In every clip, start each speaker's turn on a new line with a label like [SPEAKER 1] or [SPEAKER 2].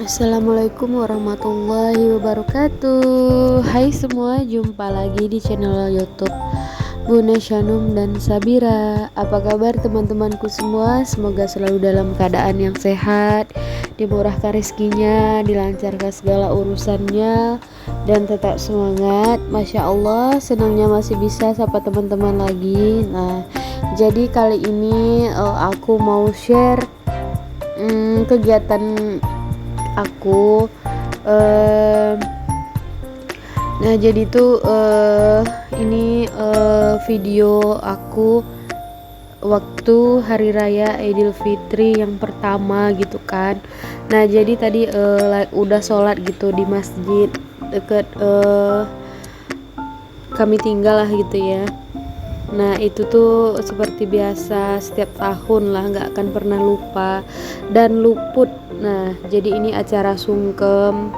[SPEAKER 1] Assalamualaikum warahmatullahi wabarakatuh. Hai semua, jumpa lagi di channel YouTube Bunda Syanum dan Sabira. Apa kabar teman-temanku semua? Semoga selalu dalam keadaan yang sehat, dimurahkan rezekinya, dilancarkan segala urusannya, dan tetap semangat. Masya Allah, senangnya masih bisa sapa teman-teman lagi. Nah, jadi kali ini aku mau share kegiatan aku. eh, nah jadi tuh ini video aku waktu hari raya Idul Fitri yang pertama gitu kan. Nah jadi tadi udah sholat gitu di masjid deket kami tinggal lah gitu ya. Nah itu tuh seperti biasa setiap tahun lah, nggak akan pernah lupa dan luput. Nah jadi ini acara sungkem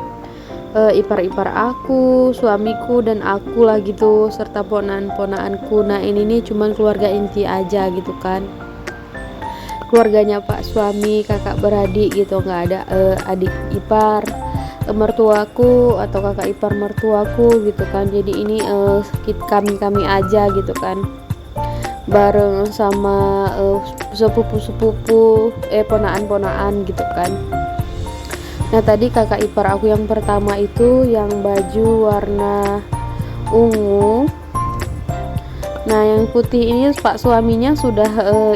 [SPEAKER 1] ipar-ipar aku, suamiku dan aku lah gitu, serta ponakan-ponakanku. Nah ini nih cuman keluarga inti aja gitu kan, keluarganya pak suami, kakak beradik gitu, nggak ada adik ipar mertuaku atau kakak ipar mertuaku gitu kan. Jadi ini kami aja gitu kan, bareng sama sepupu-sepupu ponakan-ponakan gitu kan. Nah tadi kakak ipar aku yang pertama itu yang baju warna ungu. Nah yang putih ini pak suaminya sudah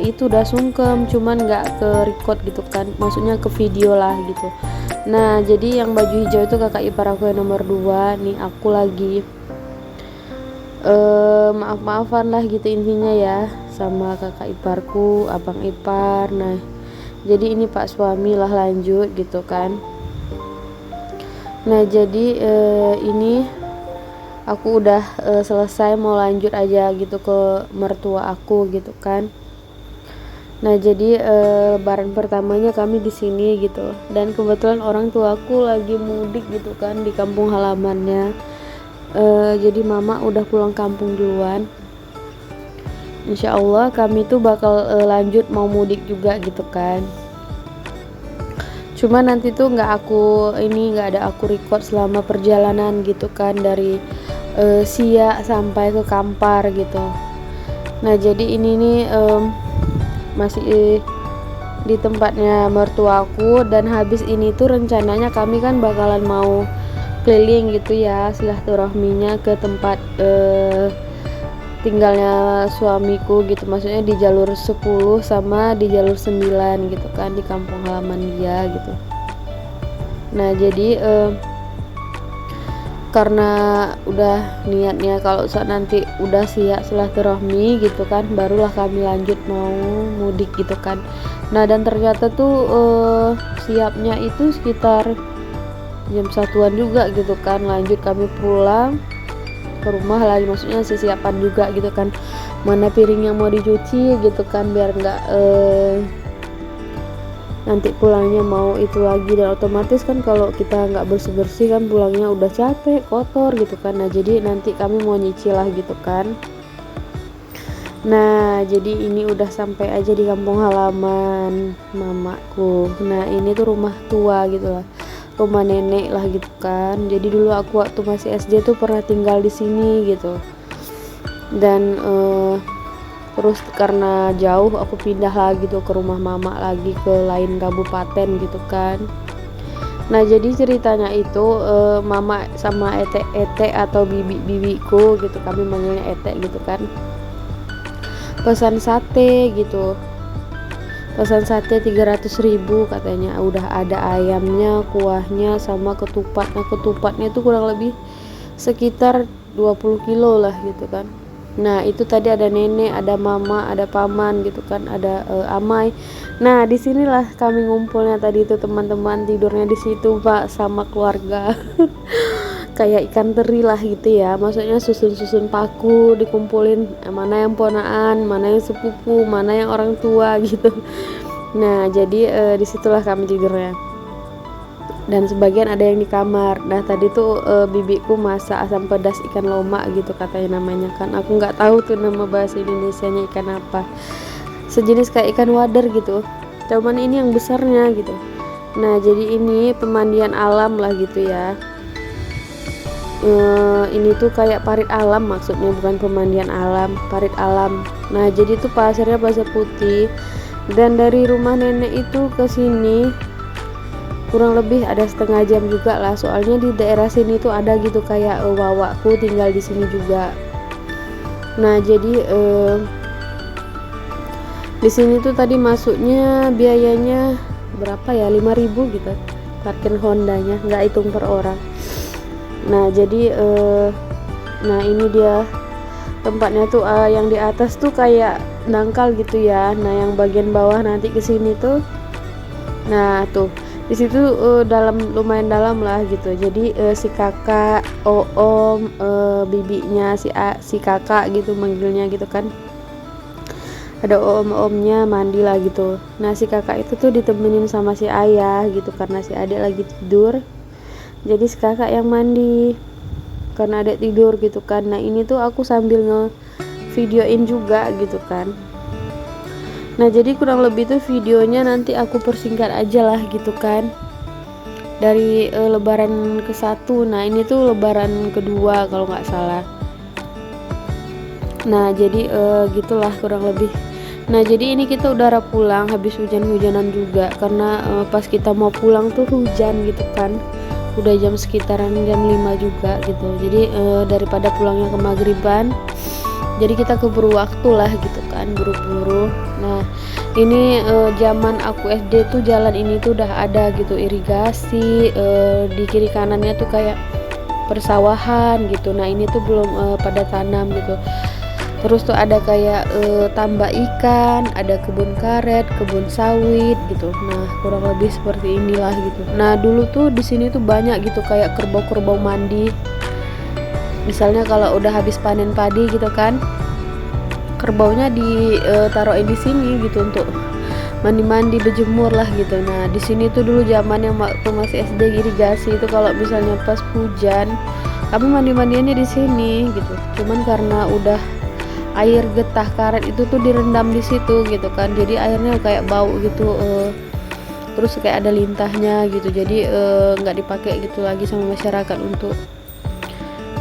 [SPEAKER 1] itu udah sungkem, cuman nggak ke record gitu kan, maksudnya ke video lah gitu. Nah jadi yang baju hijau itu kakak ipar aku yang nomor 2. Nih aku lagi maaf-maafan lah gitu intinya ya, sama kakak iparku, abang ipar. Nah jadi ini pak suami lah lanjut gitu kan. Nah jadi ini aku udah selesai, mau lanjut aja gitu ke mertua aku gitu kan. Nah jadi lebaran pertamanya kami di sini gitu, dan kebetulan orang tuaku lagi mudik gitu kan di kampung halamannya. Jadi mama udah pulang kampung duluan. Insya Allah kami tuh bakal lanjut mau mudik juga gitu kan. Cuma nanti tuh nggak ada aku record selama perjalanan gitu kan, dari Siak sampai ke Kampar gitu. Nah jadi ini nih masih di tempatnya mertuaku, dan habis ini tuh rencananya kami kan bakalan mau keliling gitu ya, silaturahminya ke tempat tinggalnya suamiku gitu, maksudnya di jalur 10 sama di jalur 9 gitu kan, di kampung halaman dia gitu. Nah jadi karena udah niatnya kalau saat nanti udah siap silaturahmi gitu kan, barulah kami lanjut mau mudik gitu kan. Nah dan ternyata tuh siapnya itu sekitar jam 1-an juga gitu kan, lanjut kami pulang ke rumah lagi, maksudnya sesiapan juga gitu kan, mana piring yang mau dicuci gitu kan, biar nggak nanti pulangnya mau itu lagi. Dan otomatis kan kalau kita nggak bersih-bersih kan pulangnya udah capek, kotor gitu kan. Nah jadi nanti kami mau nyicil lah gitu kan. Nah jadi ini udah sampai aja di kampung halaman mamaku. Nah ini tuh rumah tua gitu lah, rumah nenek lah gitu kan. Jadi dulu aku waktu masih SD tuh pernah tinggal di sini gitu, dan terus karena jauh aku pindah lagi tuh ke rumah mama lagi, ke lain kabupaten gitu kan. Nah jadi ceritanya itu mama sama ete atau bibiku gitu, kami manggilnya ete gitu kan, pesan sate gitu, pesan sate 300.000 katanya, udah ada ayamnya, kuahnya, sama ketupat. Nah ketupatnya itu kurang lebih sekitar 20 kilo lah gitu kan. Nah itu tadi ada nenek, ada mama, ada paman gitu kan, ada amai. Nah disinilah kami ngumpulnya tadi itu, teman-teman tidurnya di situ pak sama keluarga. Kayak ikan teri lah gitu ya, maksudnya susun-susun paku dikumpulin, mana yang ponaan, mana yang sepupu, mana yang orang tua gitu. Nah jadi disitulah kami tidurnya, dan sebagian ada yang di kamar. Nah tadi tuh bibiku masak asam pedas ikan loma gitu katanya namanya kan, aku nggak tahu tuh nama bahasa Indonesianya ikan apa, sejenis kayak ikan wader gitu, cuman ini yang besarnya gitu. Nah jadi ini pemandian alam lah gitu ya. Ini tuh kayak parit alam, maksudnya bukan pemandian alam, parit alam. Nah jadi tuh pasirnya pasir putih, dan dari rumah nenek itu ke sini kurang lebih ada setengah jam juga lah, soalnya di daerah sini tuh ada gitu kayak wawakku tinggal di sini juga. Nah jadi di sini tuh tadi masuknya biayanya berapa ya, 5.000 gitu parkir Hondanya, nggak hitung per orang. Nah jadi nah ini dia tempatnya tuh, yang di atas tuh kayak dangkal gitu ya. Nah yang bagian bawah nanti kesini tuh, nah tuh di situ lumayan dalam lah gitu. Jadi si kakak, om, bibinya si kakak gitu manggilnya gitu kan, ada om-omnya mandi lah gitu. Nah si kakak itu tuh ditemenin sama si ayah gitu, karena si adik lagi tidur, jadi si kakak yang mandi karena adik tidur gitu kan. Nah ini tuh aku sambil nge-videoin juga gitu kan. Nah jadi kurang lebih tuh videonya nanti aku persingkat aja lah gitu kan, dari lebaran ke-1. Nah ini tuh lebaran kedua kalau nggak salah. Nah jadi gitulah kurang lebih. Nah jadi ini kita udara pulang habis hujan-hujanan juga, karena pas kita mau pulang tuh hujan gitu kan, udah jam sekitaran jam 5 juga gitu. Jadi daripada pulangnya ke maghriban, jadi kita keburu waktu lah gitu kan, buru-buru. Nah ini zaman aku SD tuh jalan ini tuh udah ada gitu irigasi, di kiri kanannya tuh kayak persawahan gitu. Nah ini tuh belum pada tanam gitu. Terus tuh ada kayak tambak ikan, ada kebun karet, kebun sawit gitu. Nah kurang lebih seperti inilah gitu. Nah dulu tuh di sini tuh banyak gitu kayak kerbau-kerbau mandi. Misalnya kalau udah habis panen padi gitu kan, kerbaunya ditaruhin di sini gitu untuk mandi-mandi, berjemur lah gitu. Nah di sini tuh dulu zaman yang waktu masih SD irigasi itu, kalau misalnya pas hujan kami mandi-mandiannya di sini gitu. Cuman karena udah air getah karet itu tuh direndam di situ gitu kan, jadi airnya kayak bau gitu, terus kayak ada lintahnya gitu. Jadi nggak dipakai gitu lagi sama masyarakat untuk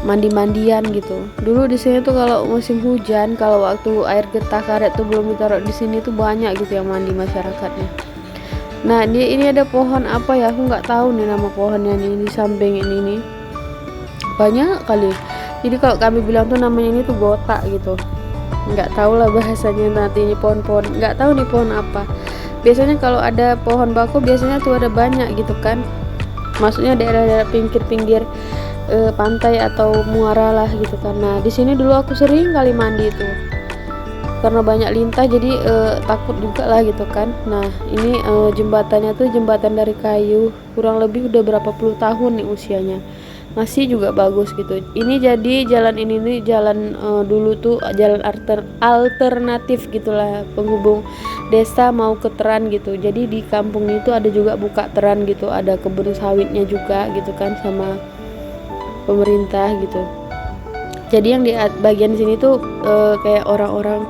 [SPEAKER 1] mandi-mandian gitu. Dulu di sini tuh kalau musim hujan, kalau waktu air getah karet tuh belum ditaruh di sini tuh banyak gitu yang mandi masyarakatnya. Nah ini ada pohon apa ya, aku nggak tahu nih nama pohonnya nih, di samping ini nih banyak kali. Jadi kalau kami bilang tuh namanya ini tuh gotak gitu, nggak tahu lah bahasanya. Nanti ini pohon-pohon nggak tahu nih pohon apa. Biasanya kalau ada pohon bako biasanya tuh ada banyak gitu kan, maksudnya daerah-daerah pinggir-pinggir pantai atau muara lah gitu kan. Nah di sini dulu aku sering kali mandi tuh karena banyak lintah, jadi takut juga lah gitu kan. Nah ini jembatannya tuh jembatan dari kayu, kurang lebih udah berapa puluh tahun nih usianya, masih juga bagus gitu. Ini jadi jalan ini nih jalan dulu tuh jalan alternatif gitulah, penghubung desa mau ke Teran gitu. Jadi di kampung itu ada juga buka Teran gitu, ada kebun sawitnya juga gitu kan sama pemerintah gitu. Jadi yang di bagian sini tuh kayak orang-orang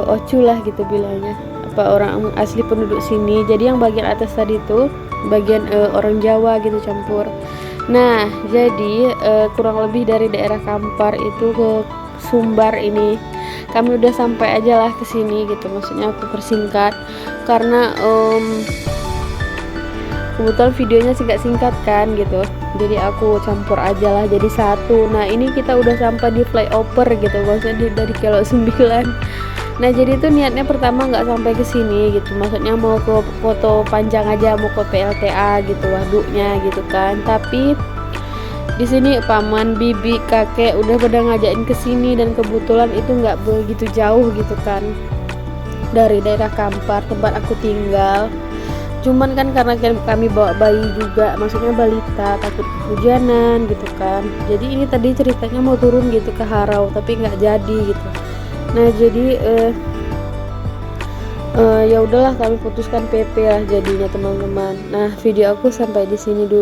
[SPEAKER 1] ocu lah gitu bilangnya, apa orang asli penduduk sini. Jadi yang bagian atas tadi tuh bagian orang Jawa gitu campur. Nah jadi kurang lebih dari daerah Kampar itu ke Sumbar ini kami udah sampai aja lah ke sini gitu. Maksudnya aku persingkat karena kebetulan videonya singkat-singkat kan gitu, jadi aku campur aja lah jadi satu. Nah ini kita udah sampai di flyover gitu, maksudnya dari Kelok 9. Nah jadi itu niatnya pertama nggak sampai ke sini gitu, maksudnya mau ke foto panjang aja, mau ke PLTA gitu waduknya gitu kan. Tapi di sini paman, bibi, kakek udah pada ngajakin ke sini, dan kebetulan itu nggak begitu jauh gitu kan dari daerah Kampar tempat aku tinggal. Cuman kan karena kami bawa bayi juga, maksudnya balita, takut kehujanan gitu kan. Jadi ini tadi ceritanya mau turun gitu ke Harau, tapi nggak jadi gitu. Nah jadi ya udahlah kami putuskan PP lah jadinya teman-teman. Nah video aku sampai di sini dulu.